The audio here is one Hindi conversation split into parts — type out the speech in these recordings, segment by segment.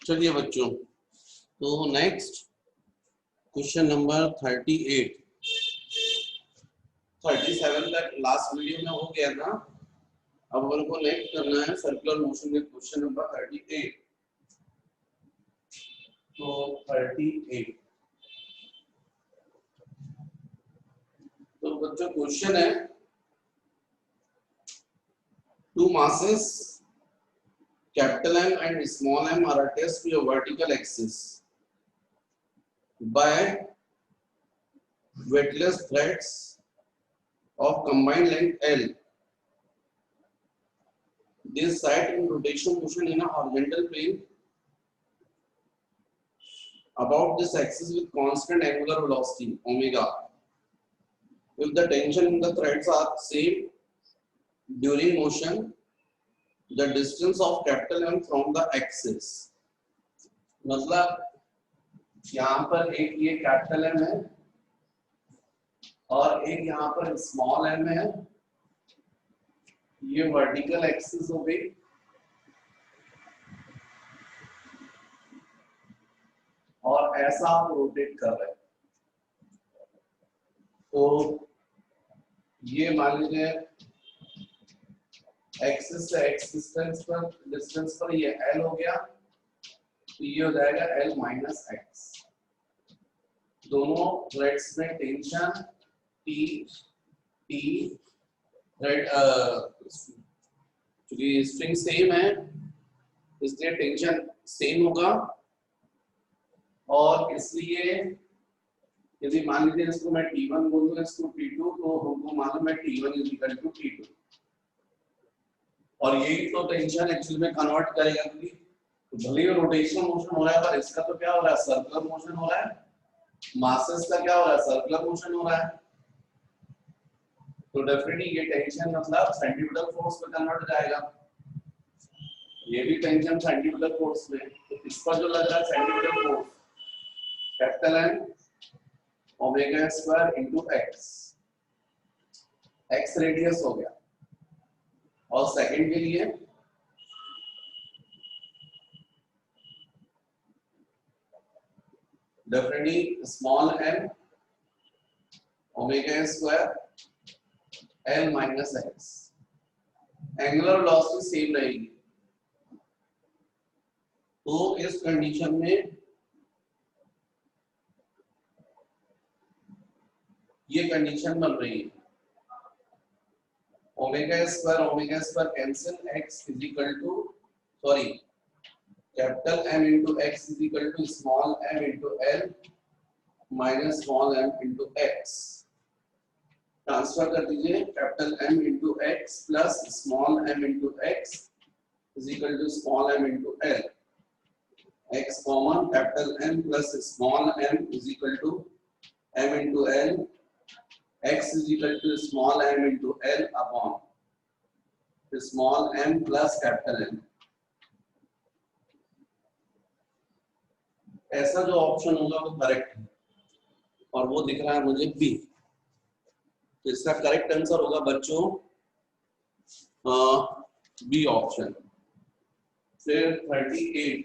चलिए बच्चों, तो नेक्स्ट क्वेश्चन नंबर 38 37 तक लास्ट वीडियो में हो गया था। अब अपन को नेक्स्ट करना है सर्कुलर मोशन में क्वेश्चन नंबर 38। तो 38 तो बच्चों क्वेश्चन है, two masses capital M and small m are attached to a vertical axis by weightless threads of combined length L. They set in rotation motion in a horizontal plane about this axis with constant angular velocity omega. If the tension in the threads are same during motion, the distance of capital M from the axis, मतलब यहाँ पर एक ये कैपिटल एम है और एक यहाँ पर स्मॉल एम है। ये वर्टिकल एक्सिस हो गई और ऐसा आप रोटेट कर रहे हैं। तो ये मान लीजिए एक्सिस से एक्स डिस्टेंस पर ये एल हो गया, तो ये हो जाएगा एल माइनस एक्स। दोनों थ्रेड्स में टेंशन टी टी थ्रेड क्योंकि स्ट्रिंग सेम है इसलिए टेंशन सेम होगा और इसलिए यदि मान लीजिए इसको मैं T1 बोल दूं इसको T2 तो हमको मालूम है T1 = T2 और यही तो टेंशन एक्चुअली में कन्वर्ट करेगा क्योंकि तो भले ही रोटेशनल मोशन हो रहा है पर इसका तो क्या हो रहा है, सर्कुलर मोशन हो रहा है। मासेस का क्या हो रहा है, सर्कुलर मोशन हो रहा है। तो डेफिनेटली ये टेंशन मतलब सेंट्रीपिटल फोर्स में कन्वर्ट हो जाएगा। ये भी टेंशन सेंट्रीपिटल फोर्स में, तो इस पर जो लग रहा है centripetal force capital N omega square into x, x radius हो गया। और सेकंड के लिए definitely small m omega square l minus x, angular velocity same रहेगी। तो इस कंडीशन में ये कंडीशन बन रही है omega square cancel, x is equal to sorry capital M into x is equal to small m into l minus small m into x. Transfer कर दीजिए capital M into x plus small m into x is equal to small m into l. x common, capital M plus small m is equal to m into l, x is equal to small m into L upon small m plus capital M। ऐसा जो ऑप्शन होगा वो करेक्ट है और वो दिख रहा है मुझे बी। तो इसका करेक्ट आंसर होगा बच्चों बी ऑप्शन। फिर 38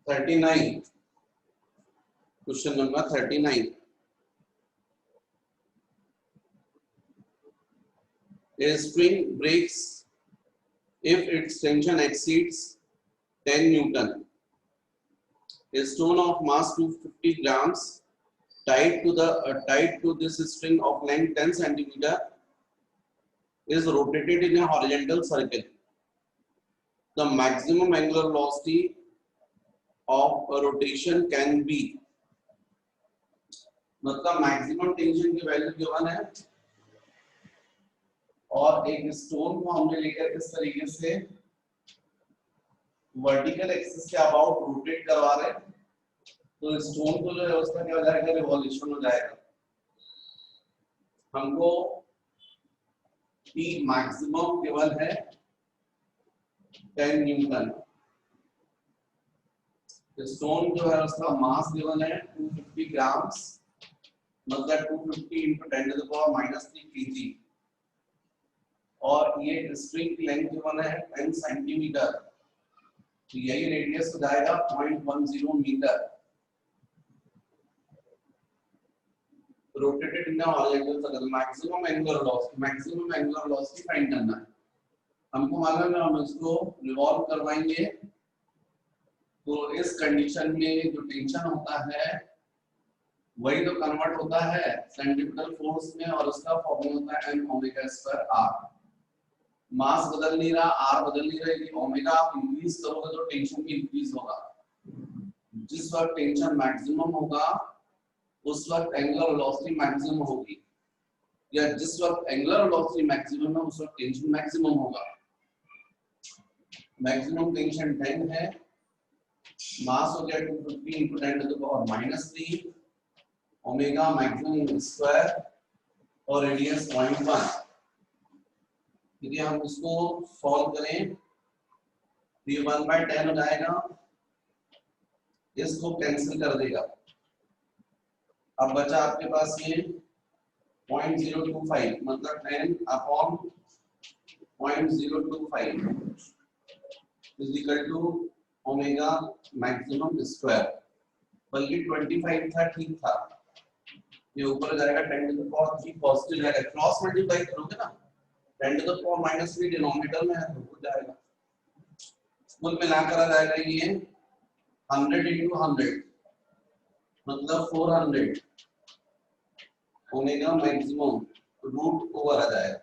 39 question number 39। A string breaks if its tension exceeds 10 Newton. A stone of mass 250 grams tied to this string of length 10 centimeter is rotated in a horizontal circle. The maximum angular velocity of a rotation can be, मतलब मैक्सिमम टेंशन की वैल्यू गिवन है और एक स्टोन को हमने लेकर इस तरीके से वर्टिकल एक्सिस के अबाउट रोटेट करवा रहे हैं। तो स्टोन को जो है उसका क्या हो जाएगा, रिवॉल्यूशन हो जाएगा। हमको T मैक्सिमम गिवन है 10 न्यूटन। स्टोन जो है उसका मास गिवन है 250 ग्राम्स मतलब 250 into 10 to the power minus 3 kg, और ये स्ट्रिंग की लेंथ जो बना है 10 सेंटीमीटर, तो यही रेडियस हो जाएगा 0.10 meter. Rotated in horizontal circle, maximum angular velocity find करना है हमको। मालूम है हम इसको रिवॉल्व करवाएंगे तो इस कंडीशन में जो टेंशन होता है वही तो कन्वर्ट होता है सेंट्रीपिटल फोर्स में, और उसका फॉर्मूला होता है m ओमेगा स्क्वायर r। मास बदल नहीं रहा, r बदल नहीं रहा, ये ओमेगा आप इंक्रीज करोगे तो टेंशन भी इंक्रीज होगा। जिस वक्त टेंशन मैक्सिमम होगा उस वक्त एंगुलर वेलोसिटी मैक्सिमम होगी, या जिस वक्त एंगुलर वेलोसिटी मैक्सिमम है उस वक्त टेंशन मैक्सिमम होगा। मैक्सिमम टेंशन 10 है, मास हो गया 250 into 10 to the power minus 3, omega maximum square और रेडियस 0.1। यदि हम इसको सॉल्व करें तो ये 1/10 हो जाएगा, इसको कैंसिल कर देगा। अब बचा आपके पास ये 0.025, मतलब 10 upon 0.025 is equal to omega maximum square. बल्कि 25 था, ठीक था, ये ऊपर जाएगा 10 टू द पावर 3 पॉजिटिव जाएगा, क्रॉस मल्टीप्लाई करोगे ना 10 टू द पावर -3 डिनोमिनेटर में है तो हो जाएगा। कुल मिलाकर आ जाएगा ये 100 into 100 मतलब 400 ओमेगा मैक्सिमम रूट ओवर आ जाएगा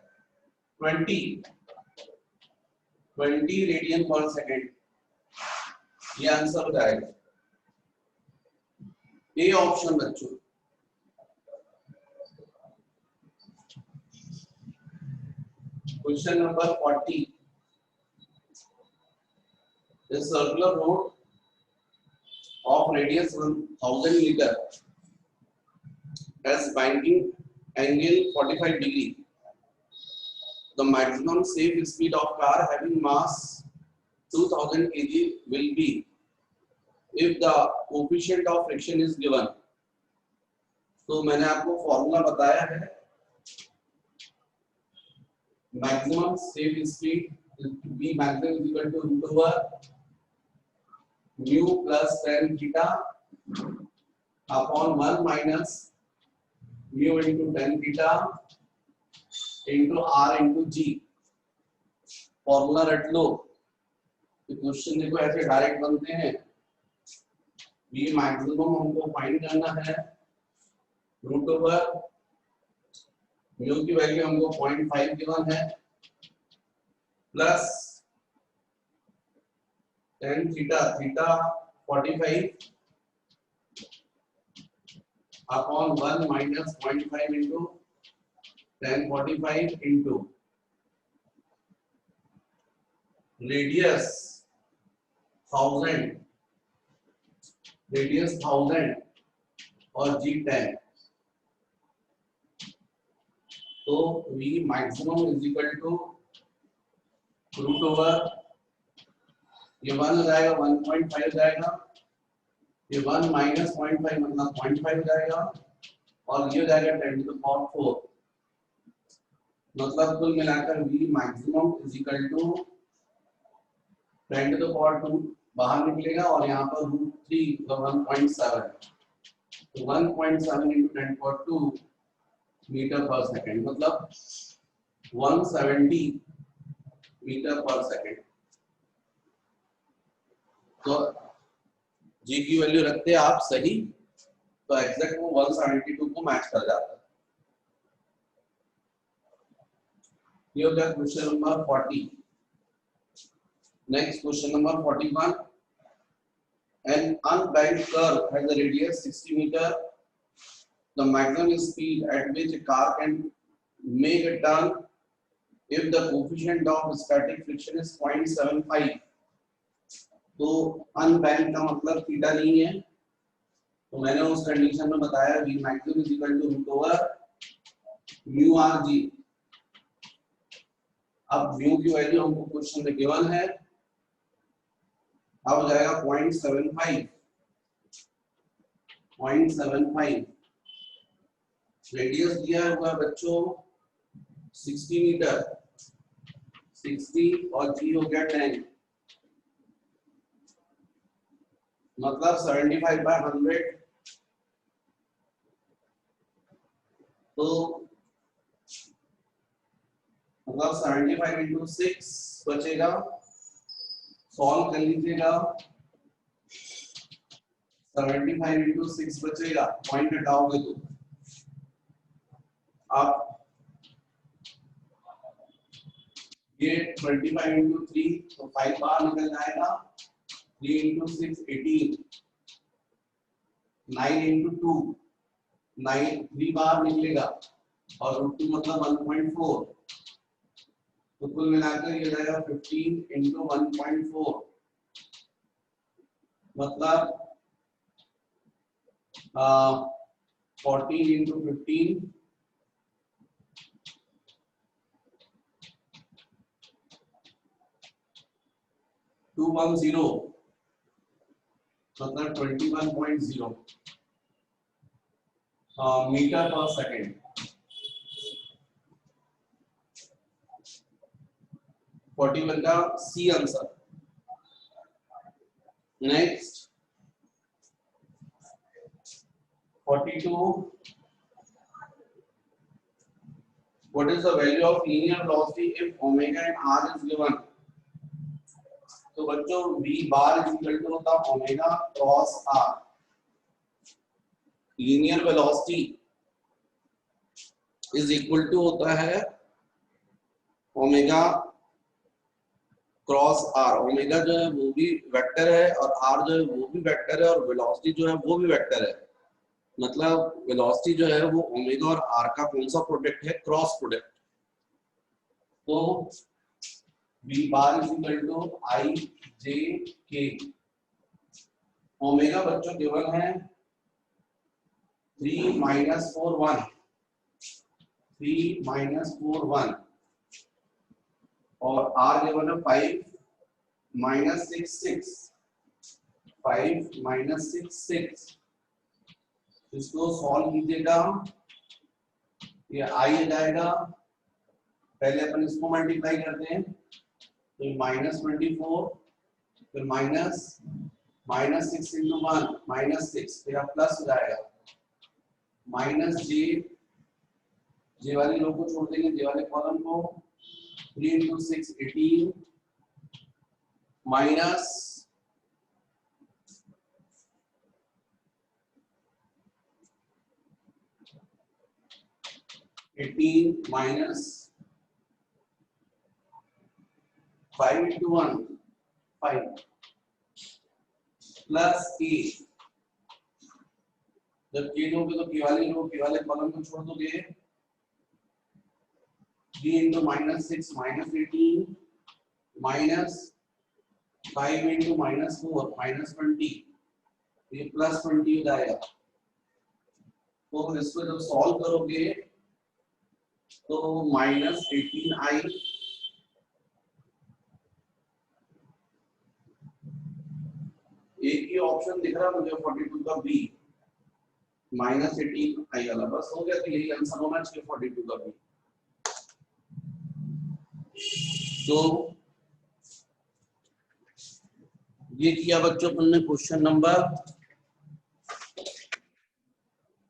20 रेडियन पर सेकंड, ये आंसर हो जाएगा ए ऑप्शन बच्चों। Question number 40, a circular road of radius 1000 meter has binding angle 45 degree. The maximum safe speed of car having mass 2000 kg will be if the coefficient of friction is given. तो मैंने आपको फॉर्मूला बताया है, maximum safe speed B maximum is equal to root over mu plus tan theta upon 1 minus mu into tan theta into r into g। Formula रट लो, क्वेश्चन देखो ऐसे डायरेक्ट बनते हैं। B मैक्सिमम हमको फाइंड करना है, रूट ओवर म्यू की वैल्यू हमको 0.5 गिवन है, plus tan theta 45 upon 1 minus 0.5 into tan 45 into radius 1000 और g 10। तो v maximum is equal to root over, ये 1 हो जाएगा 1.5 हो जाएगा, ये 1 minus 0.5 मतलब 0.5 हो जाएगा, और ये हो जाएगा 10 to the power 4। मतलब कुल मिलाकर v maximum is equal to 10 to the power 2 बाहर निकलेगा, और यहाँ पर √3 मतलब 1.7, तो 1.7 into 10 to the power 2 metre पर सेकंड, मतलब 170 मीटर पर सेकंड। तो जी की वैल्यू रखते हैं आप सही तो एग्जैक्ट वो 172 को मैच कर जाता है। ये हो गया question number 40। Next question number 41, an unbanked curve has a radius 60 meter. The maximum speed at which a car can make a turn if the coefficient of static friction is 0.75। तो अनबैंक का मतलब थीटा नहीं है, तो मैंने उस कंडीशन में बताया v maximum is equal to root over mu r g. अब म्यू की वैल्यू हमको क्वेश्चन में गिवन है, अब हो जाएगा 0.75 रेडियस दिया हुआ बच्चों 60 मीटर, 60 और जी हो गया 10, मतलब 75/100, तो मतलब 75 इंटू 6 बचेगा, सॉल्व कर लीजिएगा, 75 इंटू 6 बचेगा, पॉइंट हटाओगे तो आप ये 25 इंटू 3 तो 5 बार निकल जाएगा, 3 इंटू 6 18, 9 इंटू 2 9 3 बार निकलेगा और रूट 2 मतलब 1.4, तो कुल मिलाकर ये रहेगा 15 इंटू 1.4 मतलब 14 इंटू 15 210 मतलब 21.0 मीटर पर सेकेंड। 41 का C answer. Next 42, what is the value of linear velocity if omega and r is given? तो बच्चों v bar is equal to होता है omega cross r, linear velocity is equal to होता है ओमेगा क्रॉस r। ओमेगा जो है वो भी वेक्टर है और r जो है वो भी वेक्टर है और वेलोसिटी जो है वो भी वेक्टर है, मतलब वेलोसिटी जो है वो ओमेगा और r का कौन सा प्रोडक्ट है, क्रॉस प्रोडक्ट। तो v bar is equal to i j k, omega बच्चों गिवन है 3 - 4 1, 3 - 4 1 और r गिवन है 5 - 6 6, 5 - 6 6, इसको सॉल्व कीजिएगा, ये i आ जाएगा, पहले अपन इसको मल्टीप्लाई करते हैं तो -24, फिर -6 इंटू 1 -6, फिर आप प्लस हो जाएगा, माइनस जे वाली रो को छोड़ देंगे, जे वाले कॉलम को, 3 into 6 18 minus 18 minus 5 into 1 5 plus k, जब k दोगे तो k वाली रो के वाले कॉलम को छोड़ दोगे, 3 इंटू -6 -18 माइनस 5 इंटू -4 -20, ये +20 हो जाएगा। तो इसको जब सॉल्व करोगे तो -18i एक ही ऑप्शन दिख रहा मुझे 42 का बी, -18i वाला, बस हो गया, तो यही आंसर होना चाहिए 42 का बी। तो ये किया बच्चों तुमने क्वेश्चन नंबर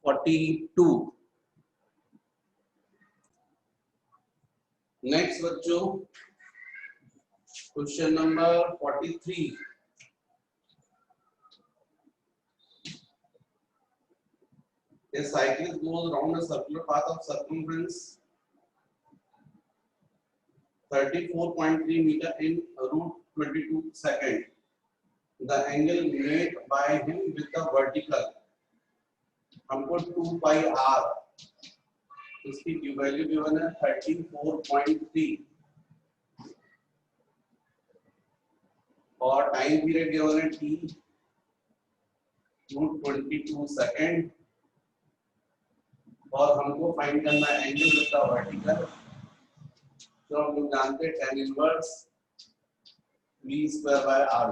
42। नेक्स्ट बच्चों question number 43। A cyclist goes around a circular path of circumference 34.3 meter in route 22 second. The angle made by him with the vertical, हमको 2 pi r, इसकी वैल्यू गिवन है 34.3 और टाइम पीरियड गिवन है t रूट 22 सेकेंड, और हमको फाइंड करना है एंगल विद द वर्टिकल, तो हम लोग जानते हैं tan इनवर्स v²/r,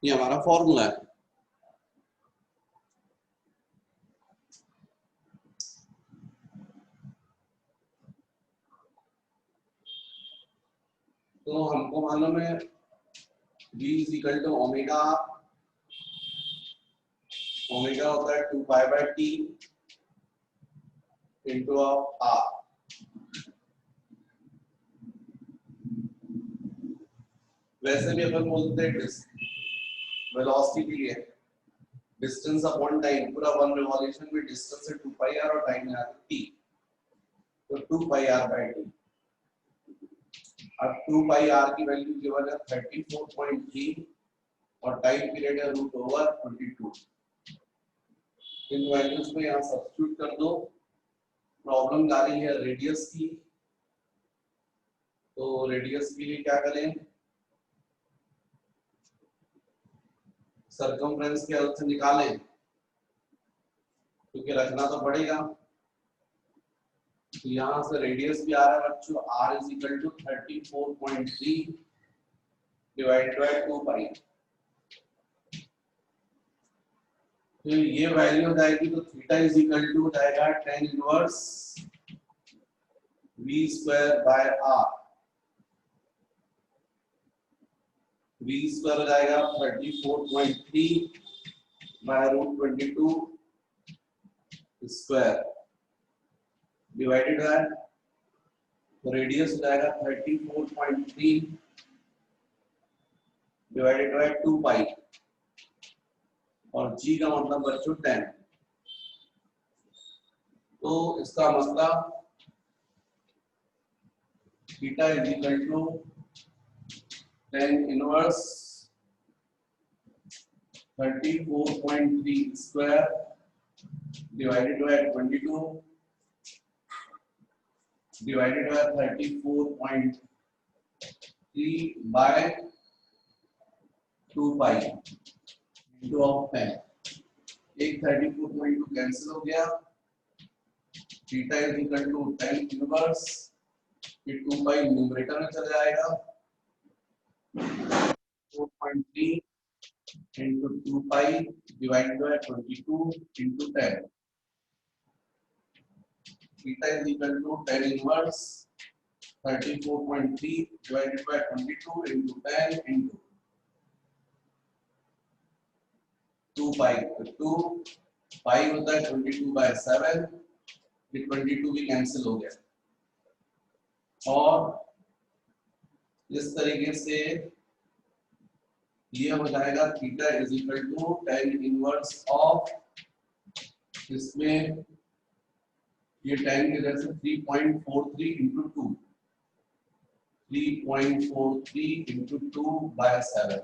ये हमारा फॉर्मूला है। तो हमको मालूम है v is equal to omega, omega होता है 2 pi by t into r। वैसे भी अपन बोलते हैं वेलोसिटी के लिए डिस्टेंस अपॉन टाइम, पूरा वन रिवॉल्यूशन में डिस्टेंस है 2 पाई r और टाइम है t, तो 2 पाई r बाय t। अब 2 पाई r की वैल्यू गिवन है 34.3 और टाइम पीरियड है √22। इन वैल्यूज को यहाँ सब्स्टिट्यूट कर दो। प्रॉब्लम आ रही है रेडियस की, तो रेडियस के लिए क्या करें, सर्कमफ्रेंस के हेल्प से निकालें, क्योंकि रखना तो पड़ेगा। तो यहाँ से रेडियस भी आ रहा है बच्चों, r is equal to 34.3 divided by 2 pi. तो ये वैल्यू हो जाएगी, तो थीटा इज इक्वल टू जाएगा tan inverse v square by r। v square हो जाएगा 34.3 बाय √22 स्क्वायर डिवाइडेड है, तो रेडियस हो जाएगा 34.3 डिवाइडेड बाय 2 पाई और g का मतलब बच्चों 10। तो इसका मतलब theta is equal to tan inverse 34.3 square divided by 22 divided by 34.3 by 2 pi into of 10। एक 34.2 कैंसिल हो गया, theta is equal to tan inverse, ये 2 पाई न्यूमरेटर में चला जाएगा, 4.3 into 2 pi divided by 22 into 10. Theta is equal to tan inverse 34.3 divided by 22 into 10 into 2 pi. तो 2 pi होता है 22 by 7, ये 22 भी कैंसिल हो गया और इस तरीके से ये हो जाएगा theta is equal to tan inverse of, इसमें ये tan की जगह से 3.43 into 2, 3.43 into 2 by 7,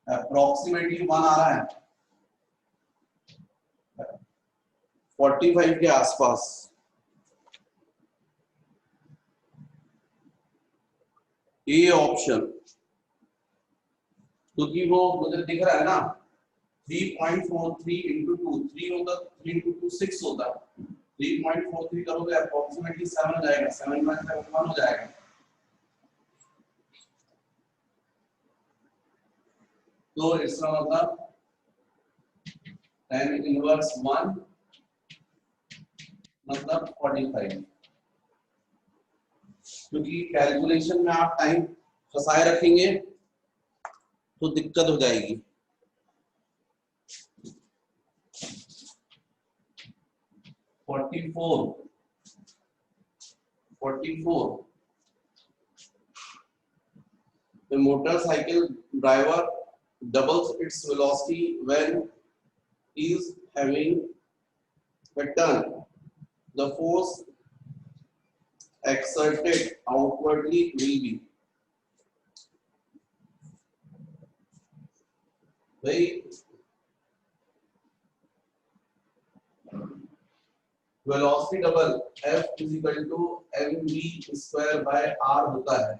अप्रोक्सीमेटली 1 आ रहा है 45 के आसपास। ये ऑप्शन, क्योंकि वो मुझे दिख रहा है ना 3.43 into 2, 3 होता 3 into 2 6 होता, 3.43 करोगे अप्रोक्सीमेटली 7 हो जाएगा, 7 by 7 1 हो जाएगा। तो इसका मतलब tan इनवर्स 1 मतलब 45, क्योंकि कैलकुलेशन में आप टाइम फंसाए रखेंगे तो दिक्कत हो जाएगी। The motorcycle driver doubles its velocity when he is having a turn. The force exerted outwardly will be, भाई velocity double F is equal to mv square by r होता है।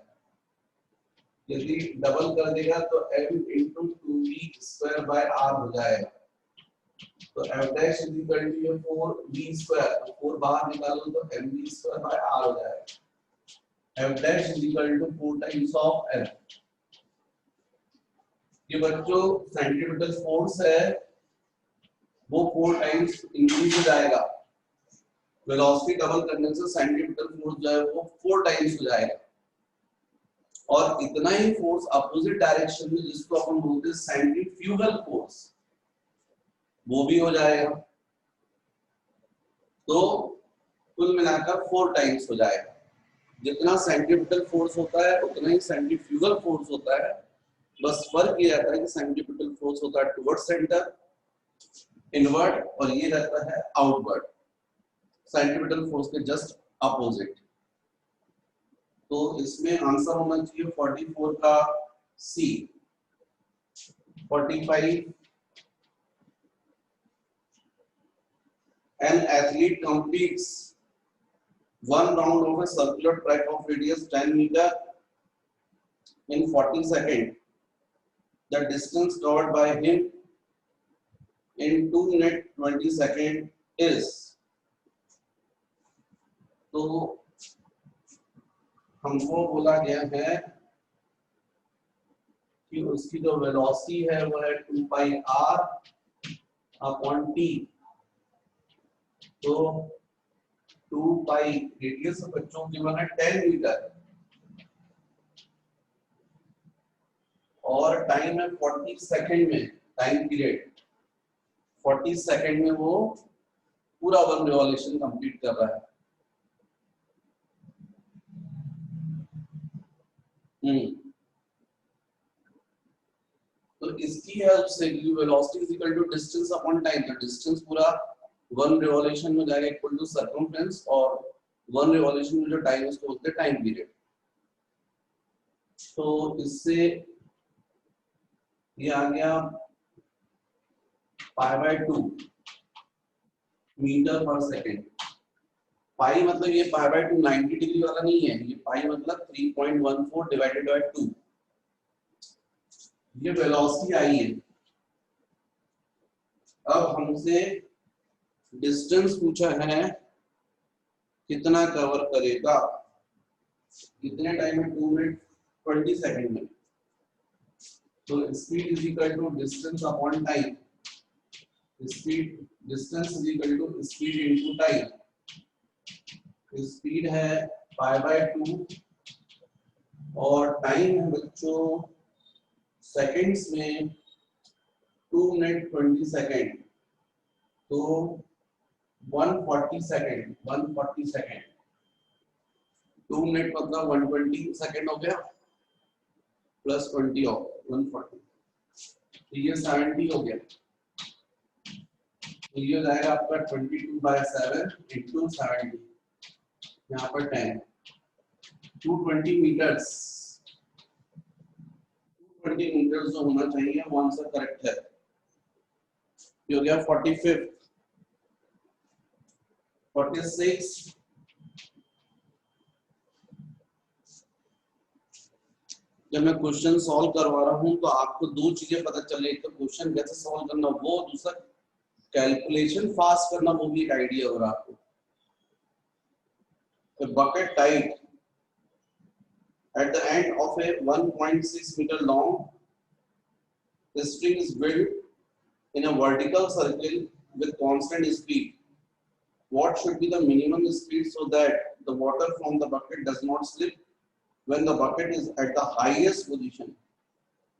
यदि डबल कर देगा तो m into 2v square by r हो जाएगा। तो f dash is equal to 4v square, तो 4 बाहर निकालो तो mv स्क्वायर बाय r हो जाएगा। f dash is equal to 4 times of f। ये बच्चों सेंट्रीफ्यूगल फोर्स है, वो 4 टाइम्स इंक्रीज हो जाएगा वेलोसिटी डबल करने से सेंट्रीपिटल फोर्स जो है वो 4 टाइम्स हो जाएगा, और इतना ही फोर्स अपोजिट डायरेक्शन में जिसको अपन बोलते हैं सेंट्रीफ्यूगल फोर्स, वो भी हो जाएगा। तो कुल मिलाकर 4 टाइम्स हो जाएगा। जितना सेंट्रीपिटल फोर्स होता है उतना ही सेंट्रीफ्यूगल फोर्स होता है, बस फर्क ये रहता है कि सेंट्रीपिटल फोर्स होता है टुवर्ड सेंटर इनवर्ड, और ये रहता है आउटवर्ड सेंट्रीपिटल फोर्स के जस्ट अपोजिट। तो इसमें आंसर होना चाहिए 44 का सी। 45, an athlete completes one round of a circular track of radius 10 meter in 40 seconds. The distance covered by him in 2 minutes 20 seconds is, तो हमको बोला गया है कि उसकी जो वेलोसिटी है वो है 2 पाई r अपॉन t। तो 2 पाई रेडियस बच्चों की बना 10 मीटर और टाइम है 40 सेकंड में, टाइम पीरियड 40 सेकंड में वो पूरा वन रिवॉल्यूशन कंप्लीट कर रहा है। तो इसकी हेल्प से velocity is equal to distance upon time, तो डिस्टेंस पूरा वन रिवॉल्यूशन में जाएगा इक्वल टू सर्कमफ्रेंस, और वन रिवॉल्यूशन में जो टाइम है उसको बोलते हैं टाइम पीरियड। तो इससे ये आ गया π/2 मीटर पर सेकंड। पाई मतलब ये π/2 90 डिग्री वाला नहीं है, ये पाई मतलब 3.14 डिवाइडेड बाय 2। ये वेलोसिटी आई है। अब हमसे डिस्टेंस पूछा है कितना कवर करेगा, कितने टाइम में, 2 मिनट 20 सेकंड में। तो speed is equal to distance upon time, speed distance is equal to speed into time. Speed है π/2 और टाइम है बच्चों सेकंड्स में 2 मिनट 20 सेकंड, तो 140 सेकंड, 140 सेकंड। 2 मिनट मतलब 120 सेकंड हो गया प्लस 20 हो 140, तो ये 70 हो गया। तो ये हो जाएगा आपका 22/7 इंटू 70, यहाँ पर 10, 220 मीटर्स। 220 मीटर्स जो होना चाहिए वो आंसर करेक्ट है। ये हो गया 45, 46, जब मैं क्वेश्चन सॉल्व करवा रहा हूं तो आपको दो चीजें पता चल रही है, तो क्वेश्चन कैसे सॉल्व करना वो, दूसरा कैलकुलेशन फास्ट करना वो भी एक आइडिया हो रहा आपको। A bucket tied at the end of a 1.6 meter long string is built in a vertical circle with constant speed. What should be the minimum speed so that the water from the bucket does not slip when the bucket is at the highest position?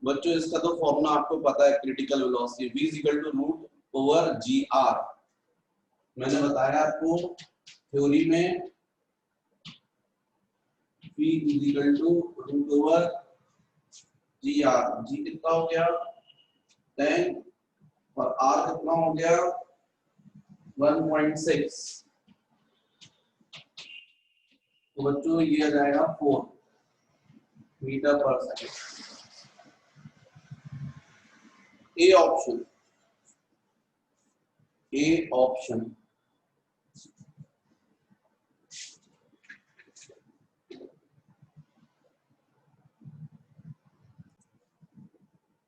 बच्चों इसका तो फॉर्मूला आपको पता है, critical velocity v is equal to root over gr। मैंने बताया आपको थ्योरी में v is equal to root over gr। g कितना हो गया 10 और r कितना हो गया 1.6। तो बच्चों ये आ जाएगा 4 मीटर पर second. A option, A option.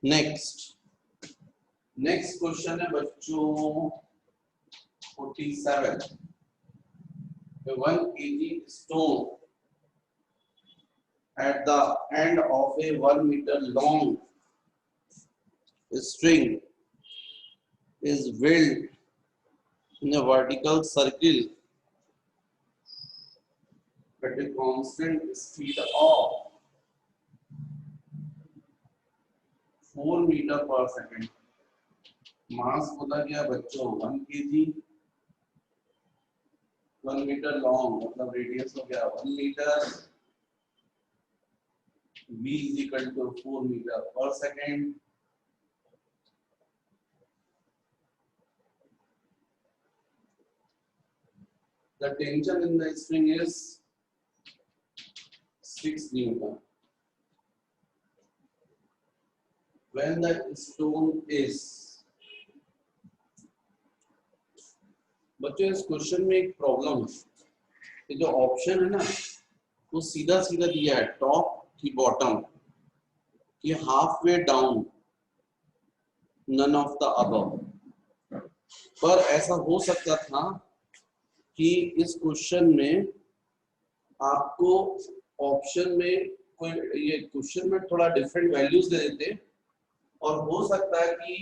Next question है बच्चों 47। 1 kg stone at the end of a 1 meter long string is held in a vertical circle at a constant speed of 4 metre पर सेकेंड। मास होता क्या बच्चों 1 kg, 1 मीटर लॉन्ग मतलब रेडियस हो गया 1 metre, v is equal to 4 metre पर second. The tension in the spring is 6 Newton. When the stone is, बच्चों इस क्वेश्चन में एक प्रॉब्लम है, ये जो ऑप्शन है ना वो सीधा सीधा दिया है टॉप की बॉटम कि half way down, none of the above. पर ऐसा हो सकता था कि इस क्वेश्चन में आपको ऑप्शन में कोई ये क्वेश्चन में थोड़ा डिफरेंट वैल्यूज दे देते और हो सकता है कि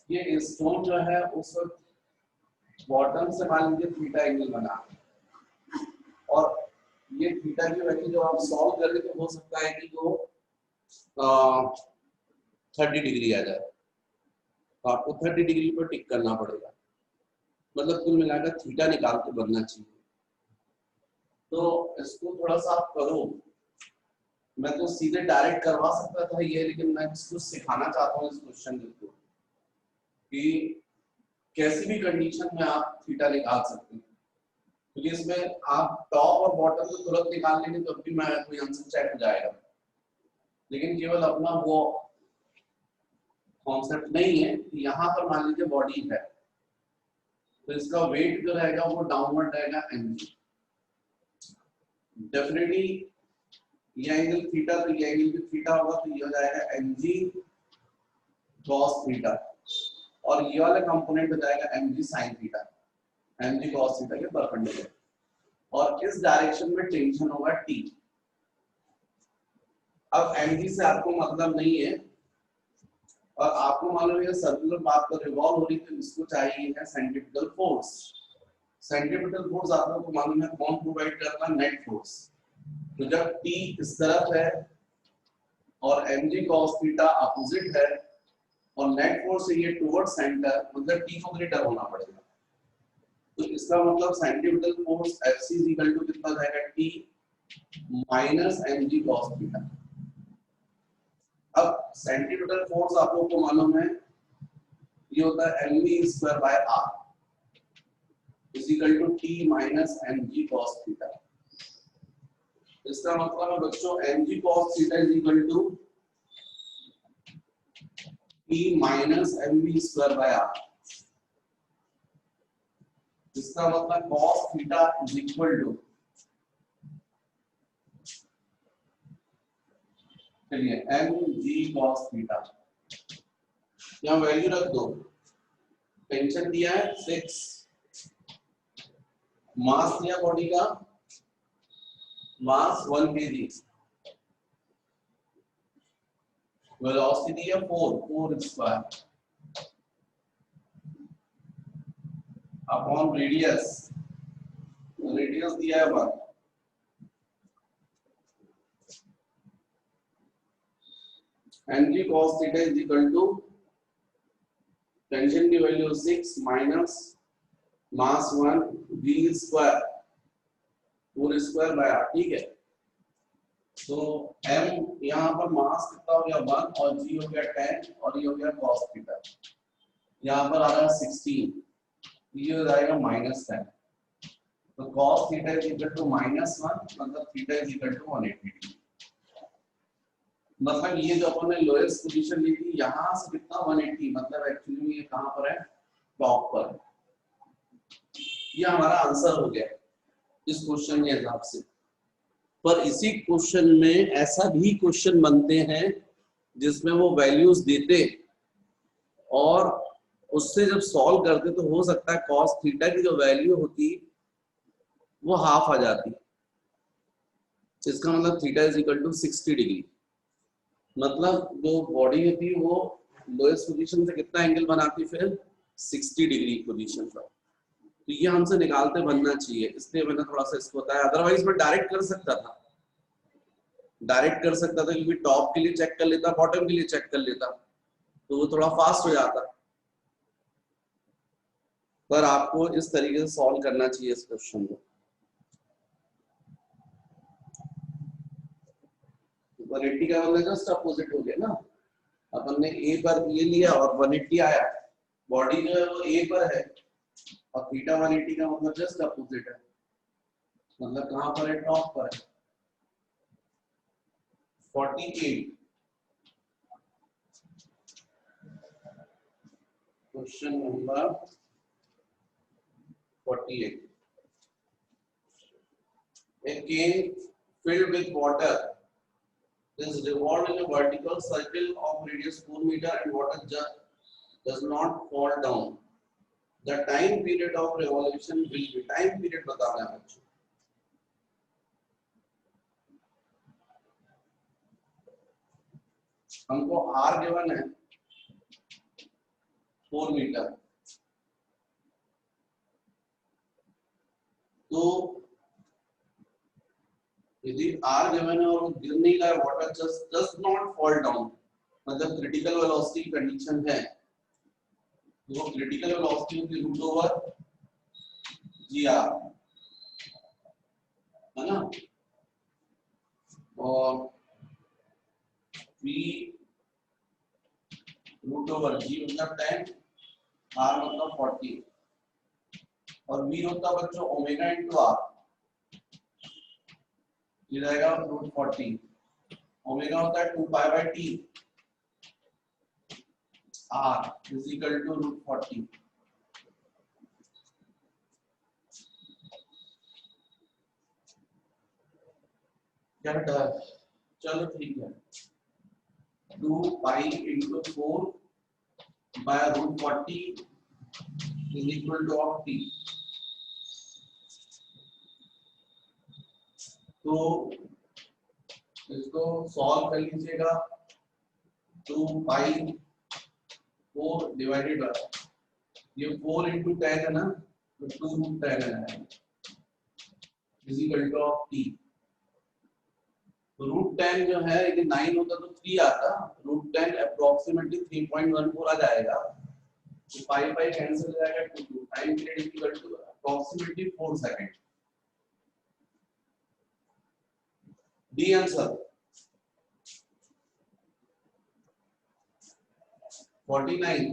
ये स्टोन जो है उस बॉटम से मान लीजिए थीटा एंगल बना और ये थीटा की वैल्यू जो आप सॉल्व कर रहे तो हो सकता है कि वो 30 डिग्री आ जाए, तो आपको 30 डिग्री पर टिक करना पड़ेगा, मतलब कुल मिलाकर थीटा निकाल के बनना चाहिए। तो इसको थोड़ा सा आप करो, मैं तो सीधे डायरेक्ट करवा सकता था ये, लेकिन मैं इसको सिखाना चाहता हूँ इस क्वेश्चन को कि कैसी भी कंडीशन में आप थीटा निकाल सकते हैं, क्योंकि इसमें आप टॉप और बॉटम को तुरंत निकाल लेंगे तो भी मैं कोई आंसर चेक हो जाएगा, लेकिन केवल अपना वो कॉन्सेप्ट नहीं है। यहाँ पर मान लीजिए बॉडी है तो इसका वेट जो रहेगा वो डाउनवर्ड रहेगा mg। डेफिनेटली ये एंगल थीटा, तो ये एंगल भी थीटा होगा, तो ये हो जाएगा mg cos थीटा और ये वाला कंपोनेंट हो जाएगा mg sin theta, mg cos theta के परपेंडिकुलर। और इस डायरेक्शन में टेंशन होगा t। अब mg से आपको मतलब नहीं है और आपको मालूम है सर्कुलर पाथ पर रिवॉल्व हो रही है, तो इसको चाहिए है सेंट्रीपिटल फोर्स। सेंट्रीपिटल फोर्स आप लोगों को मालूम है कौन प्रोवाइड करता है, नेट फोर्स। तो जब t इस तरफ है और mg cos थीटा अपोजिट है और नेट फोर्स है ये टुवर्ड सेंटर, मतलब t को ग्रेटर होना पड़ेगा, तो इसका मतलब सेंट्रीपिटल फोर्स Fc कितना जाएगा t minus mg cos theta. अब सेंट्रीपिटल फोर्स आप लोगों को मालूम है ये होता है mv²r equal to t minus mg cos theta. इसका मतलब है बच्चों mg cos theta equal to t minus mv²r। इसका मतलब cos थीटा इक्वल टू, चलिए mg cos थीटा, यहाँ वैल्यू रख दो। टेंशन दिया है 6, मास दिया बॉडी का, मास 1 kg, वेलोसिटी है 4 स्क्वायर अपॉन रेडियस, रेडियस दिया है 1। mg cos theta is equal to tension की value 6 minus mass 1 v square 4 square by r, ठीक है। तो m यहाँ पर मास कितना हो गया 1 और g हो गया 10 और ये हो गया cos थीटा, यहाँ पर आ रहा है 16, ये हो जाएगा -10। तो cos theta is equal to -1 मतलब theta is equal to 180 degree. मतलब ये जो अपन ने लोएस्ट पोजीशन ली थी यहाँ से कितना 180, मतलब एक्चुअली में ये कहाँ पर है, टॉप पर। ये हमारा आंसर हो गया इस क्वेश्चन के हिसाब से। पर इसी क्वेश्चन में ऐसा भी क्वेश्चन बनते हैं जिसमें वो वैल्यूज देते और उससे जब सॉल्व करते तो हो सकता है cos थीटा की जो वैल्यू होती वो हाफ आ जाती। इसका मतलब theta is equal to 60 degree, मतलब जो बॉडी होती है वो लोएस्ट पोजीशन से कितना एंगल बनाती, फिर 60 डिग्री पोजीशन पर। तो ये हमसे निकालते बनना चाहिए, इसलिए मैंने थोड़ा सा इसको बताया। अदरवाइज मैं डायरेक्ट कर सकता था, क्योंकि टॉप के लिए चेक कर लेता, बॉटम के लिए चेक कर लेता, तो वो थोड़ा फास्ट हो जाता। पर आपको इस तरीके से सॉल्व करना चाहिए इस क्वेश्चन को। 180 का मतलब जस्ट अपोजिट हो गया ना, अपन ने ए पर ये लिया और 180 आया, बॉडी जो है वो ए पर है और थीटा 180 का मतलब जस्ट अपोजिट है, मतलब कहां पर है, टॉप पर है। 48 question number 48, a cane filled with water is revolved in a vertical circle of radius 4 meter and water just does not fall down. The time period of revolution will be, time period बताना है बच्चों। हमको R गिवन है 4 मीटर, तो यदि R गिवन है और वो गिर नहीं रहा है, water just does not fall down, मतलब क्रिटिकल वेलोसिटी कंडीशन है, तो वो क्रिटिकल वेलोसिटी होगी रूट ओवर GR, है ना, और V रूट ओवर G मतलब 10, R मतलब 40, और V होता बच्चों ओमेगा इंटू R, ये रहेगा रूट 40, ओमेगा होता है 2 pi by T, R is equal to root 40। क्या बेटा, चलो ठीक है, 2 pi into 4 by root 40 is equal to of T। तो इसको सॉल्व कर लीजिएगा, 2 पाई 4 डिवाइडेड बाय, ये 4 इंटू 10 है ना, तो 2 रूट 10 है, is equal to of T। Root 10 जो है, यदि 9 होता तो 3 आता, रूट 10 अप्रोक्सीमेटली 3.14 आ जाएगा, तो पाई पाई कैंसिल हो जाएगा, 2 time period is equal to approximately 4 second. D answer 49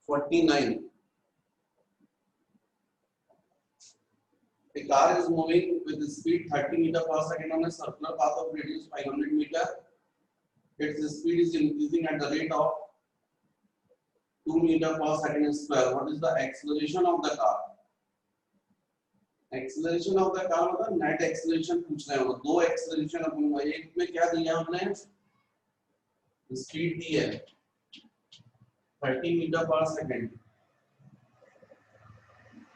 49। A car is moving with speed 30 meter per second on a circular path of radius 500 meter. Its speed is increasing at the rate of 2 meter per second square. What is the acceleration of the car? Acceleration of the car मतलब net acceleration पूछ रहे हो, दो acceleration अपन, एक में क्या दिया हमने, स्पीड दी है 30 मीटर पर सेकंड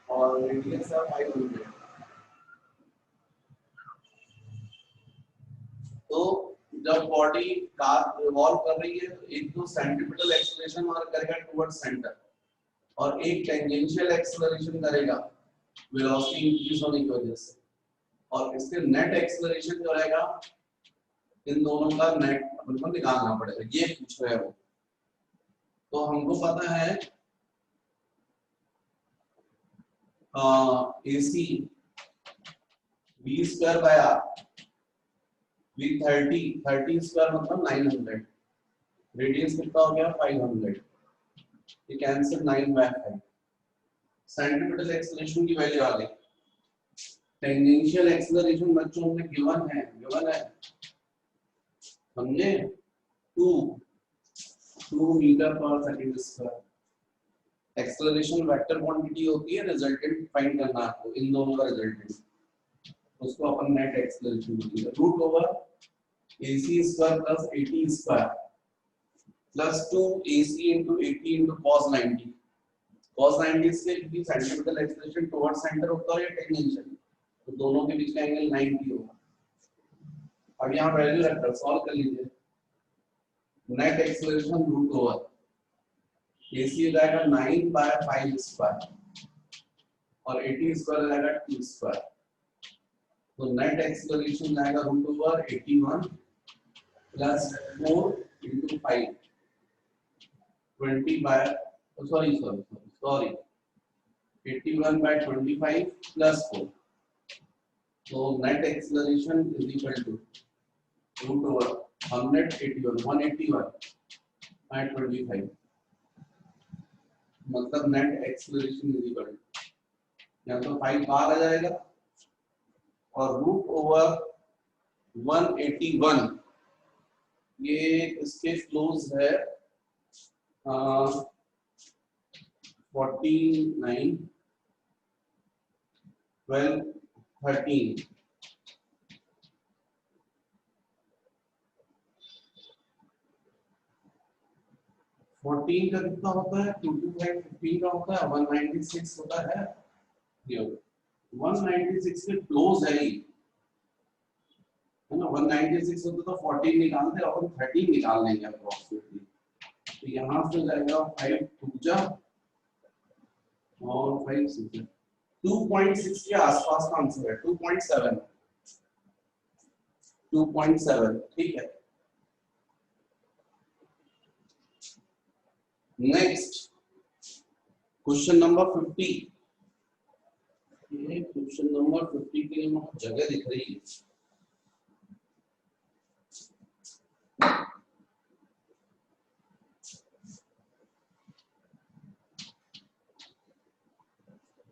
और रेडियस है 500। तो जब बॉडी कार रिवॉल्व कर रही है तो एक तो सेंट्रीपिटल एक्सेलरेशन और करेगा टुवर्ड्स सेंटर, और एक टेंजेंशियल एक्सेलरेशन करेगा वेलोसिटी इंक्रीज होने की वजह से, और इसके नेट एक्सेलरेशन जो रहेगा, इन दोनों का नेट अपन को निकालना पड़ेगा, ये पूछ रहे हो। तो हमको पता है AC V square by R, V 30 square मतलब 900, रेडियस कितना हो गया 500, ये कैंसिल 9 बाय 5। सेंट्रीपिटल एक्सेलरेशन की वैल्यू आ गई, टेंजेंशियल एक्सेलरेशन बच्चों में गिवन है हमने 2 मीटर पर second square. Acceleration vector quantity होती है, रिजल्टेंट फाइंड करना आपको, इन दोनों का रिजल्टेंट, उसको अपन नेट एक्सेलरेशन बोलते हैं, root over AC square plus 80 square plus 2 AC into 80 into cos 90। cos 90 से भी सेंट्रीपिटल एक्सेलरेशन टुवर्ड सेंटर होता है या टेंजेंशियल, तो दोनों के बीच का एंगल 90 होगा। अब यहाँ वैल्यू रखकर सॉल्व कर लीजिए, net acceleration root over AC हो जाएगा 9/5 और 80 स्क्वायर हो जाएगा 2 स्क्वायर। तो नेट एक्सीलरेशन जाएगा √81 plus 4 into 5 20 by sorry 81/25 plus 4. So net acceleration is equal to √181 by 25. मतलब net acceleration is equal to यहाँ तो 5 बाहर आ जाएगा और √181 ये इसके क्लोज है 49 12 13 14 का कितना होता है 225 15 का होता है 196 होता है ये 196 के क्लोज है ना 196 होता तो 14 निकालते और 13 निकाल लेंगे अप्रोक्सीमेटली। तो यहाँ से जाएगा 5 2 और 5 6 2.6 के आसपास का आंसर है 2.7 ठीक है। Next question number 50। ये क्वेश्चन नंबर 50 के लिए मुझे जगह दिख रही है।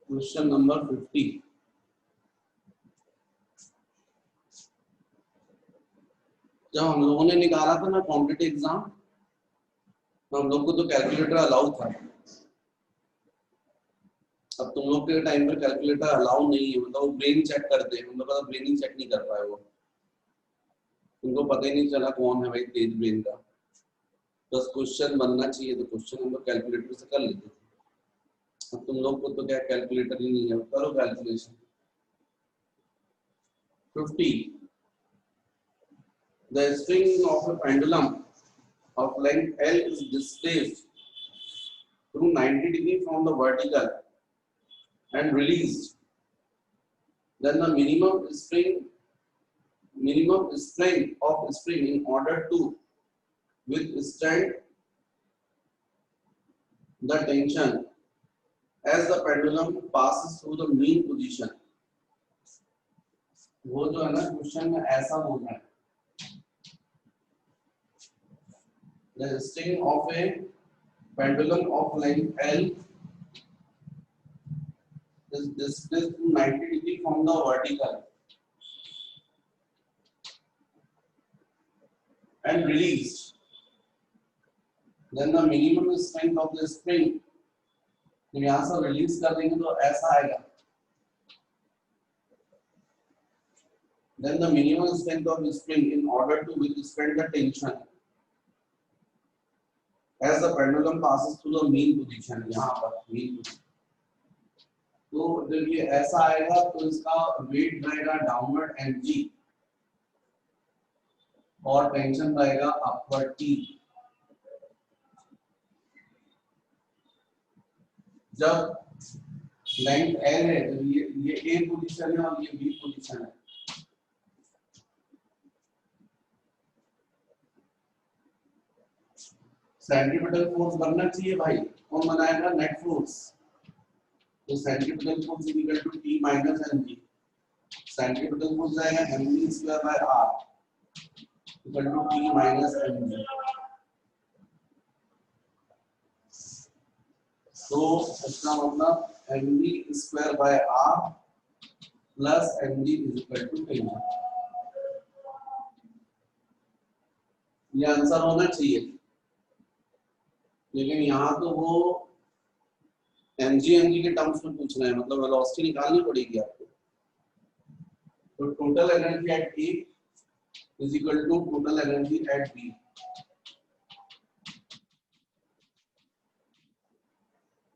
क्वेश्चन नंबर 50 जब हम लोगों ने निकाला था ना कॉम्पिटिटिव एग्जाम तो हम लोग को तो कैलकुलेटर अलाउ था। अब तुम लोग के टाइम पर कैलकुलेटर अलाउ नहीं है मतलब वो ब्रेन चेक करते हैं। हम लोग का ब्रेन चेक नहीं कर पाए वो उनको पता ही नहीं चला कौन है भाई तेज ब्रेन का। बस क्वेश्चन बनना चाहिए तो क्वेश्चन हम लोग कैलकुलेटर से कर लेते थे। अब तुम लोग को तो क्या कैलकुलेटर ही नहीं है करो calculation. 50 The string of a pendulum of length L is displaced through 90 degrees from the vertical and released. Then the minimum strength of spring in order to withstand the tension as the pendulum passes through the mean position. वो जो है ना क्वेश्चन में ऐसा बोल रहा है the string of a pendulum of length L is displaced to 90 degrees from the vertical and released. Then the minimum strength of the spring तो यहाँ से रिलीज कर देंगे तो ऐसा आएगा। Then the minimum strength of the spring in order to withstand the tension as the pendulum passes through the mean position यहाँ पर mean position। तो जब ये ऐसा आएगा तो इसका वेट रहेगा डाउनवर्ड mg और टेंशन रहेगा अपवर्ड t। जब लेंथ L है तो ये A पोजीशन है और ये B पोजीशन है। सेंट्रीपिटल फोर्स बनना चाहिए भाई कौन बनाएगा नेट फोर्स। तो centripetal force equal to T minus mg। Centripetal force जाएगा mv square by r equal to T minus mg। तो इसका मतलब mv square by r plus mg is equal to tension. ये आंसर होना चाहिए लेकिन यहाँ तो वो mg के टर्म्स में पूछना है मतलब वेलोसिटी निकालनी पड़ेगी आपको। तो total energy at A is equal to total energy at B।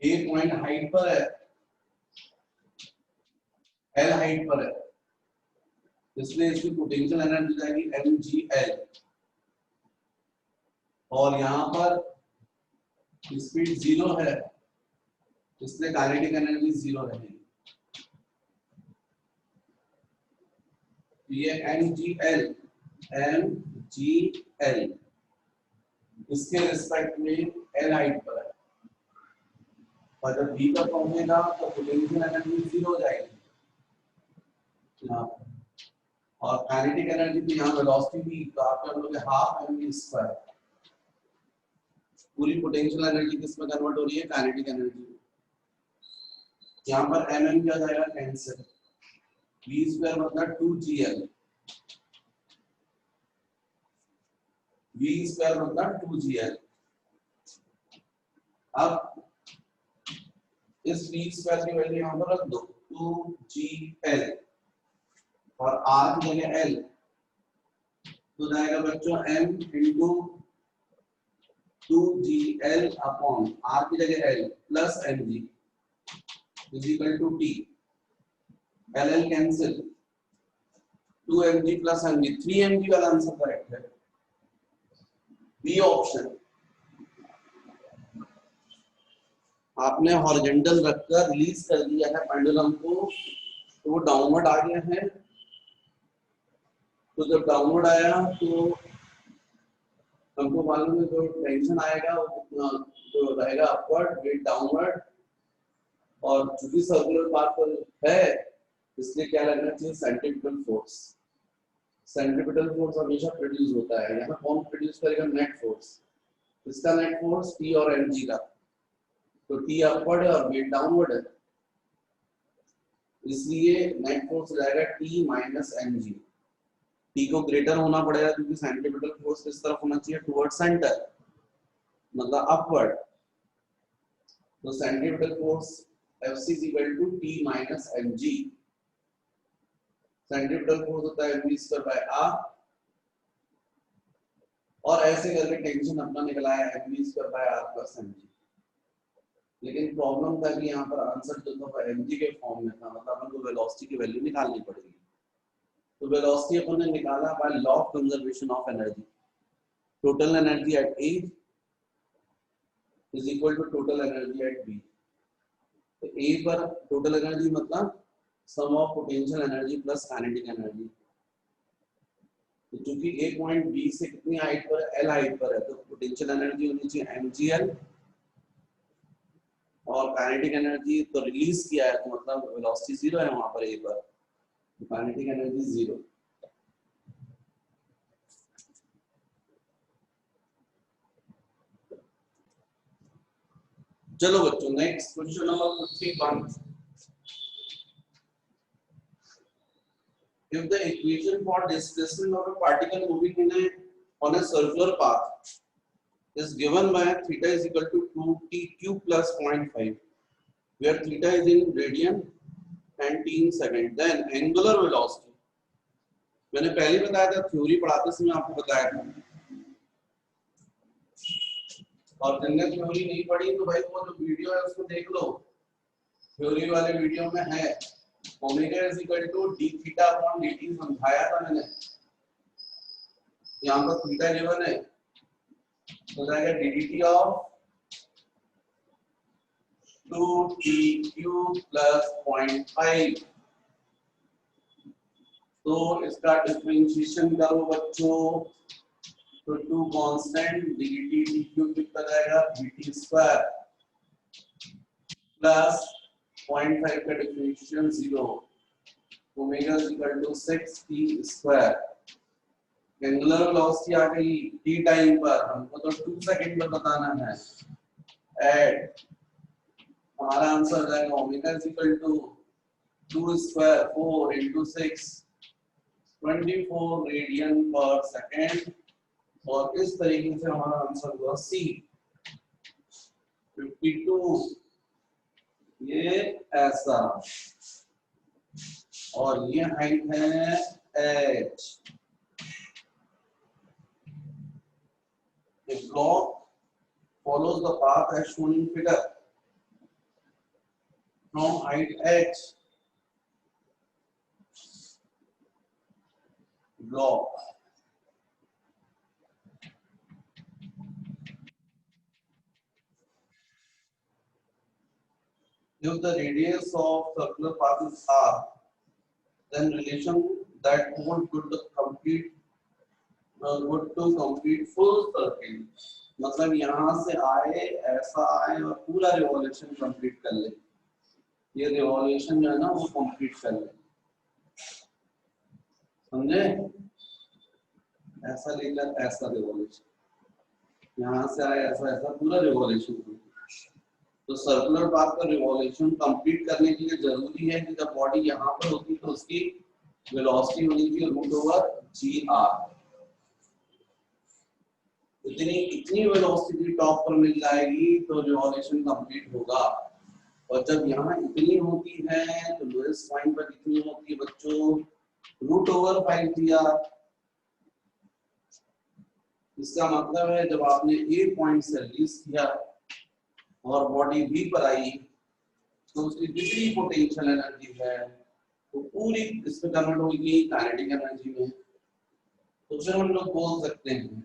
A point height पर है L हाइट पर है इसलिए इसकी पोटेंशियल एनर्जी जाएगी mgl और यहाँ पर स्पीड 0 है, इसलिए काइनेटिक एनर्जी 0 रहेगी। ये mgl इसके रिस्पेक्ट में l हाइट पर है, और जब v पर पहुंचेगा तो पोटेंशियल एनर्जी 0 हो जाएगी यहाँ पर। और काइनेटिक एनर्जी भी यहाँ वेलोसिटी भी, तो आपके हम लोग हाफ mv²। पूरी पोटेंशियल एनर्जी किस में कन्वर्ट हो रही है? Kinetic energy. यहाँ पर mm क्या जाएगा? कैंसिल। v² मतलब 2gl, v² मतलब 2gl। अब इस v² की वैल्यू यहाँ पर रख दो 2gl, और r की जगह l, तो जाएगा बच्चों m into 2gl upon r की जगह l plus mg is equal to t। l cancel, 2mg plus mg, 3mg वाला आंसर करेक्ट है, बी ऑप्शन। आपने हॉरिजॉन्टल रखकर रिलीज कर दिया है पेंडुलम को, तो वो डाउनवर्ड आ गया है। तो जब डाउनवर्ड आया तो हमको मालूम है जो टेंशन आएगा वो कितना जो रहेगा, अपवर्ड वेट डाउनवर्ड। और चूंकि सर्कुलर पाथ पर है इसलिए क्या लगना चाहिए? Centripetal force. सेंट्रीपिटल फोर्स हमेशा प्रोड्यूस होता है, यहाँ कौन प्रोड्यूस करेगा? Net force. इसका नेट फोर्स टी और mg का, तो टी अपवर्ड है और वेट डाउनवर्ड है, इसलिए नेट फोर्स हो जाएगा टी माइनस mg। टी को ग्रेटर होना पड़ेगा क्योंकि सेंट्रीपिटल फोर्स किस तरफ होना चाहिए? टुवर्ड सेंटर, मतलब अपवर्ड। तो centripetal force Fc is equal to T minus mg। Centripetal force होता है mv² by r, और ऐसे करके टेंशन अपना निकला है mv² by r plus mg। लेकिन प्रॉब्लम था कि यहाँ पर आंसर जो था mg के फॉर्म में था, मतलब अपन को वेलोसिटी की वैल्यू निकालनी पड़ेगी। तो वेलोसिटी अपन ने निकाला by law of conservation of energy. Total energy at A is equal to total energy at B। तो A पर टोटल एनर्जी मतलब sum of potential energy plus kinetic energy. तो चूंकि एक पॉइंट B से कितनी हाइट पर है? L हाइट पर है, तो पोटेंशियल एनर्जी होनी चाहिए mgl, और काइनेटिक एनर्जी तो रिलीज किया है तो मतलब वेलोसिटी 0 है वहां पर A पर, तो काइनेटिक एनर्जी 0। चलो बच्चों next question number 51। If the equation for displacement of a particle moving in on a circular path is given by theta is equal to 2t³ plus 0.5, where theta is in radian and t in second, then angular velocity, मैंने पहले बताया था, थ्योरी पढ़ाते समय आपको बताया था, और जिनने थ्योरी नहीं पढ़ी तो भाई वो जो वीडियो है उसको देख लो, थ्योरी वाले वीडियो में है omega is equal to d theta upon dt समझाया था मैंने। यहाँ पर थीटा गिवन है तो जाएगा ddt ऑफ 2t³ प्लस 0.5। तो इसका डिफरेंशिएशन करो बच्चों, तो 2 कांस्टेंट dt t³ कितना जाएगा? dt² प्लस 0.5 का differentiation 0, omega is equal to 6t²। Angular velocity आ गई t टाइम पर, हमको तो 2 सेकंड में बताना है। एट हमारा आंसर आ जाएगा omega is equal to 2² 4 into 6 24 radian per second, और इस तरीके से हमारा आंसर हुआ C 52। ये ऐसा, और ये हाइट है h। The block follows the path as shown in figure from height h. Block if the radius of circular path is r, then relation that hold good to complete full circle, मतलब यहाँ से आए ऐसा आए और पूरा रिवॉल्यूशन कंप्लीट कर ले, ये रिवॉल्यूशन जो है ना वो कंप्लीट कर ले, समझे? ऐसा लेकर ऐसा रिवॉल्यूशन, यहाँ से आए ऐसा ऐसा पूरा रिवॉल्यूशन। तो सर्कुलर पाथ का रिवॉल्यूशन कंप्लीट करने के लिए जरूरी है कि जब बॉडी यहाँ पर होती तो उसकी वेलोसिटी होनी चाहिए √g(r). इतनी वेलोसिटी टॉप पर मिल जाएगी तो रिवॉल्यूशन कंप्लीट होगा। और जब यहाँ इतनी होती है तो लोएस्ट पॉइंट पर कितनी होती है बच्चों? √5g(r). इसका मतलब है जब आपने ए पॉइंट से रिलीज किया और बॉडी बी पर आई तो उसकी जितनी पोटेंशियल एनर्जी है वो पूरी इसमें कन्वर्ट होगी काइनेटिक एनर्जी में। तो फिर हम लोग बोल सकते हैं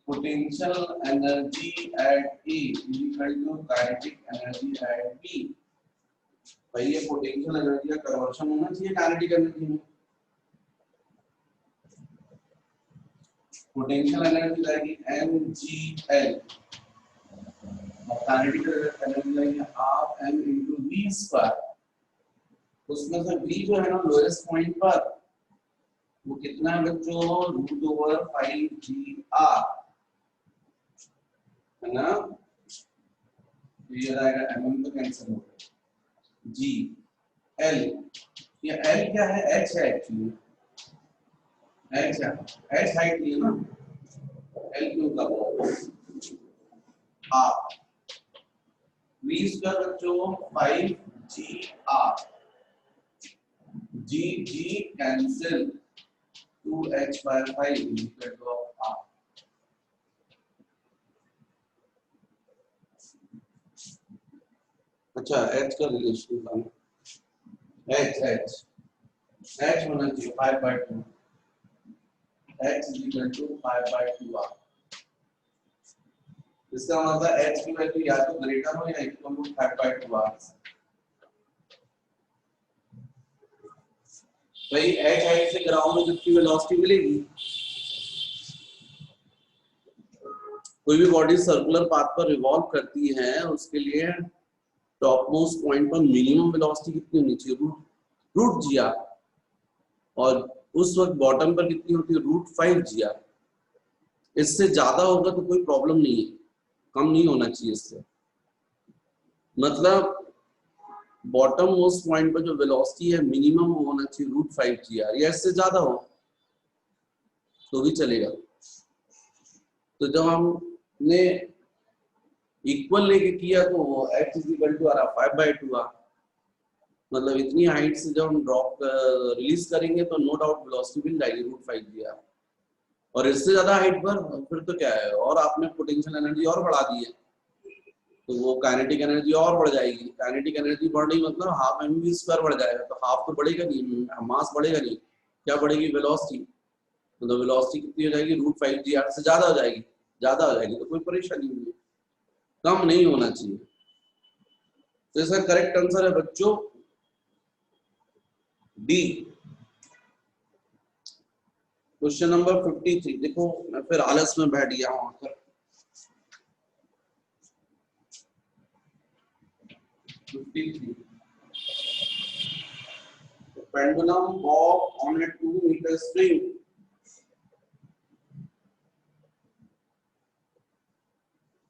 potential energy at A equal to kinetic energy at B. भाई ये पोटेंशियल एनर्जी का कन्वर्शन होना चाहिए काइनेटिक एनर्जी में। पोटेंशियल एनर्जी जाएगी mgl और काइनेटिक एनर्जी जाएगी ½ m × v²। उसमें से v जो है ना लोएस्ट पॉइंट पर वो कितना है बच्चों? √5g(r) है ना। ये आएगा mm तो कैंसिल हो गया। g l, ये l क्या है? h है एक्चुअली। h है, h हाइट नहीं है ना, l क्यों का हाफ v² बच्चों 5g(r), g cancel 2h/5 equal to r। अच्छा h का रिलेशन बताना, h होना चाहिए 5/2, h इक्वल टू 5/2r। इसका मतलब h की वैल्यू या तो ग्रेटर हो या इक्वल टू 5/2r। भाई h हाइट से ग्राउंड में कितनी वेलोसिटी मिलेगी? कोई भी बॉडी सर्कुलर पाथ पर रिवॉल्व करती है उसके लिए टॉप मोस्ट पॉइंट पर मिनिमम वेलोसिटी कितनी होनी चाहिए? √g(r) और उस वक्त बॉटम पर कितनी होती है? √5g(r). इससे ज्यादा होगा तो कोई प्रॉब्लम नहीं है, कम नहीं होना चाहिए इससे। मतलब बॉटम मोस्ट पॉइंट पर जो वेलोसिटी है मिनिमम होना चाहिए √5g(r) या इससे ज्यादा हो तो भी चलेगा। तो जब हमने इक्वल लेके किया तो h इक्वल टू 5/2r, मतलब इतनी हाइट से जब हम ड्रॉप रिलीज करेंगे तो नो डाउट वेलोसिटी मिल जाएगी √5g(r). और इससे ज्यादा हाइट पर फिर तो क्या है, और आपने पोटेंशियल एनर्जी और बढ़ा दी है तो वो काइनेटिक एनर्जी और बढ़ जाएगी। काइनेटिक एनर्जी बढ़ रही मतलब ½ mv² बढ़ जाएगा। तो हाफ तो बढ़ेगा नहीं, मास बढ़ेगा नहीं, क्या बढ़ेगी? वेलोसिटी। तो वेलोसिटी कितनी हो जाएगी? √5g(r) से ज्यादा हो जाएगी। ज्यादा हो जाएगी तो कोई परेशानी नहीं है, कम नहीं होना चाहिए। तो इसका करेक्ट आंसर है बच्चों डी। Question number 53। देखो मैं फिर आलस में बैठ गया हूं आकर। 53 pendulum bob on a 2-meter string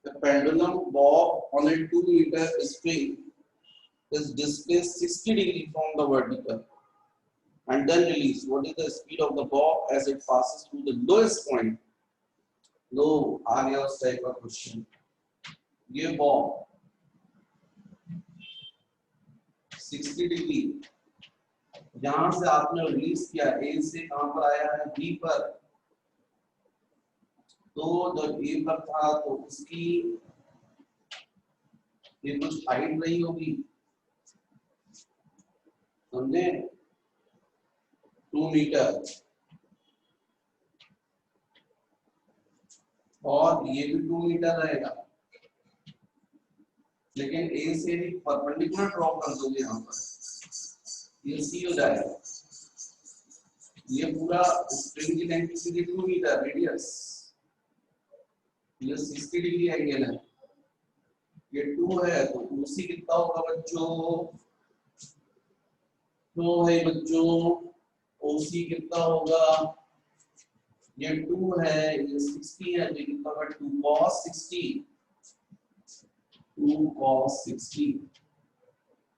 the pendulum bob on a 2-meter string is displaced 60 degrees from the vertical and then released. What is the speed of the bob as it passes through the lowest point? लो आ गया उस टाइप का क्वेश्चन। ये बॉब 60 डिग्री यहां से आपने रिलीज किया, ए से कहां पर आया है? बी पर। तो जब ए पर था तो उसकी ये कुछ हाइट नहीं होगी, समझे? 2 मीटर और ये भी 2 मीटर रहेगा। लेकिन ए से परपेंडिकुलर ड्रॉ कर दोगे यहाँ पर, ये सी हो जाएगा। ये पूरा स्ट्रिंग की लेंथ कितनी 2 मीटर रेडियस, ये 60 डिग्री एंगल है, ये 2 है तो ओसी कितना होगा बच्चों? तो है बच्चों ओसी कितना होगा? ये 2 है, ये 60 है, ये कितना होगा? 2 cos 60, 2 cos 60,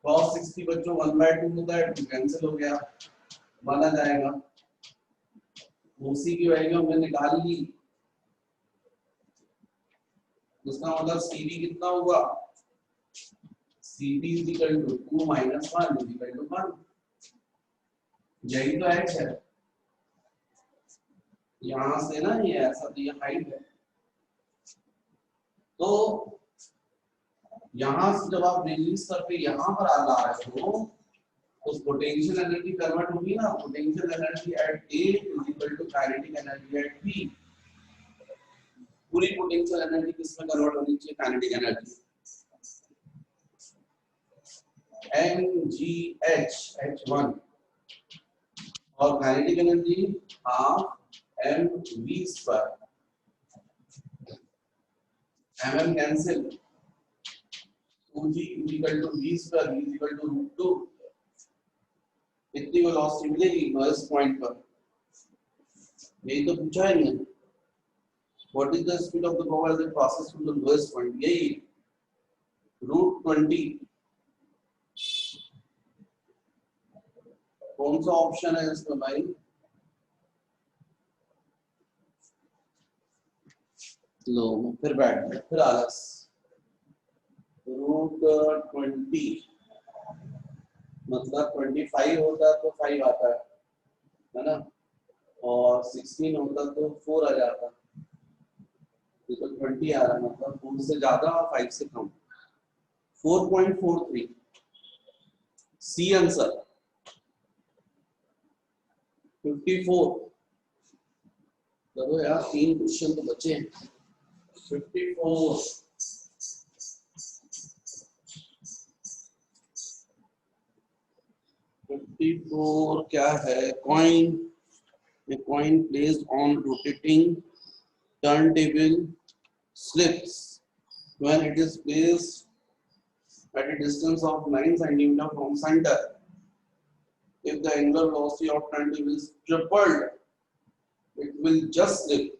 cos 60 बच्चों 1/2 होता है, 2 कैंसिल हो गया, माना जाएगा। ओसी की वैल्यू हमने निकाल ली, उसका मतलब सीबी कितना होगा? CB is equal to 2 - 1 is equal to 1। यही तो एच है, यहां से ना ये ऐसा, तो ये हाइट है, तो यहां से जब आप रिलीज करके यहां पर आ रहे हो तो पोटेंशियल एनर्जी कन्वर्ट होगी ना, potential energy at A is equal to kinetic energy at B. पूरी पोटेंशियल एनर्जी किसमें कन्वर्ट होनी चाहिए? Kinetic energy. mgh h1 और kinetic energy half mv square, mm cancel, 2g is equal to v square, v is equal to √2। कितनी वेलोसिटी मिलेगी नोइस पॉइंट पर? यही तो पूछा है ना, what is the speed of the bubble as it passes through the noise point? यही √20। कौन सा ऑप्शन है इसमें भाई? लो फिर बैठ गए, फिर आलस। √20 मतलब 25 होता तो 5 आता है ना, और 16 होता तो 4 आ जाता, ये तो 20 आ रहा है, मतलब 4 से ज्यादा और 5 से कम। 4.43 सी आंसर। 54, चलो यार 3 क्वेश्चन तो बचे हैं। 54 क्या है? Coin, a coin placed on rotating turntable slips when it is placed at a distance of 9 cm from center. If the angular velocity of turntable is tripled, it will just slip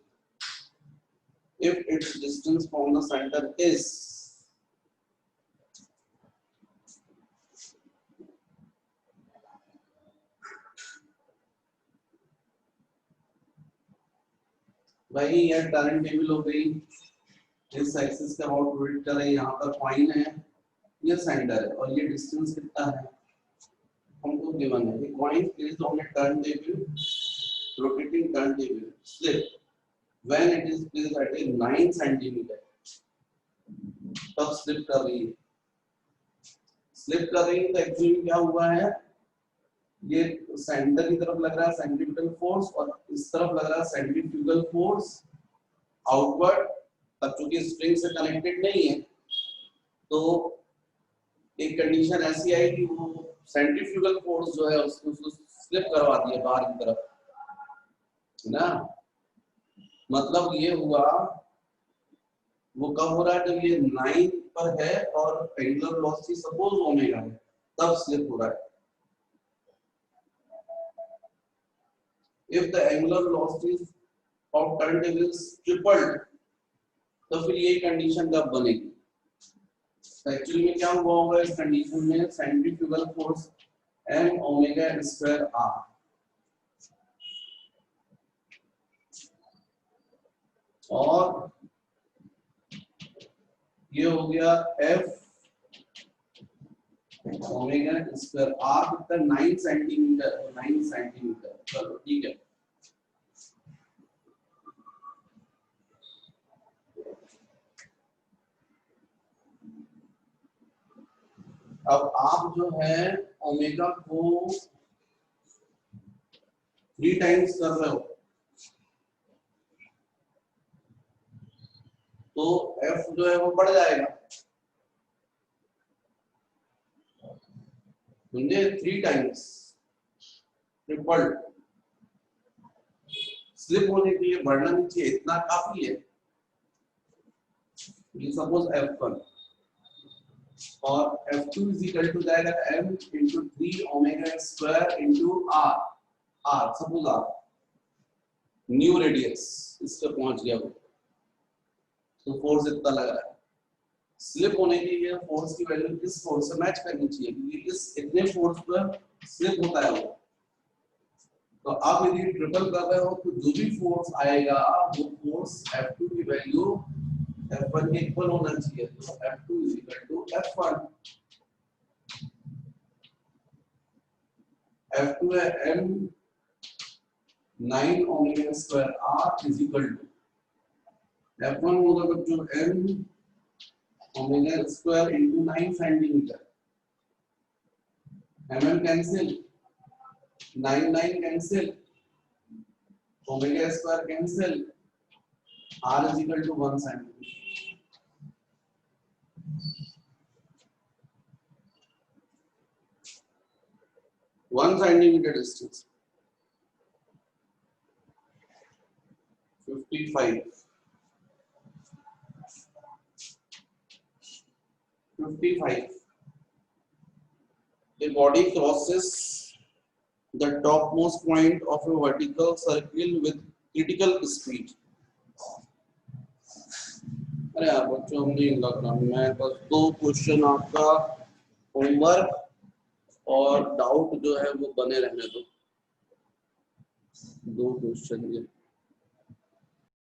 if its distance from the center is भाई ये टर्न टेबल हो गई, इस एक्सिस के अबाउट रोटेट कर रहे हैं, यहाँ पर कॉइन है, ये सेंटर है, और ये डिस्टेंस कितना है हमको गिवन है। Coin placed on A turn table, rotating turn table slip when it is placed at A 9 centimetre, तब स्लिप कर रही है। स्लिप कर रही है तो एक्चुअली क्या हुआ है, ये सेंटर की तरफ लग रहा है सेंट्रीपिटल फोर्स, और इस तरफ लग रहा है सेंट्रीफ्यूगल फोर्स आउटवर्ड। तब चूंकि स्प्रिंग से कनेक्टेड नहीं है तो एक कंडीशन ऐसी आई कि वो सेंट्रीफ्यूगल फोर्स जो है उसको स्लिप करवा दिया बाहर की तरफ ना। मतलब ये हुआ, वो कब हो रहा है? जब ये 9 पर है और एंगुलर वेलोसिटी सपोज ओमेगा है, तब स्लिप हो रहा है। If the angular velocity of turntable is tripled, तो फिर ये कंडीशन कब बनेगी? एक्चुअली में क्या हुआ होगा इस कंडीशन में? Centrifugal force m omega square r, और ये हो गया f ओमेगा स्क्वायर r कितना? 9 सेंटीमीटर, 9 सेंटीमीटर। चलो ठीक है, अब आप जो है ओमेगा को 3 टाइम्स कर रहे हो तो f जो है वो बढ़ जाएगा, समझे 3 टाइम्स ट्रिपल स्लिप होने के लिए बढ़ना नहीं चाहिए, इतना काफी है। सपोज F1 और F2 इज इक्वल टू जाएगा m into 3 omega square into r suppose r new radius इस पे पहुंच गया वो, तो फोर्स इतना लग रहा है। स्लिप होने के लिए फोर्स की वैल्यू किस फोर्स से मैच करनी चाहिए, क्योंकि इस इतने फोर्स पर स्लिप होता है वो। तो आप यदि ट्रिपल कर रहे हो तो जो भी फोर्स आएगा वो फोर्स F2 की वैल्यू F1 के इक्वल होना चाहिए। तो F2 is equal to F1। F2 है m 9 omega square r is equal to F1 होगा बच्चों m omega square into 9 centimetre. mm cancel, 9 cancel, omega square cancel, r is equal to 1 centimetre. One centimetre distance 55 The body crosses the topmost point of a vertical circle with critical speed। अरे यार बच्चों हमने लग रहा मैं बस 2 क्वेश्चन आपका होमवर्क और डाउट जो है वो बने रहने दो, 2 क्वेश्चन ये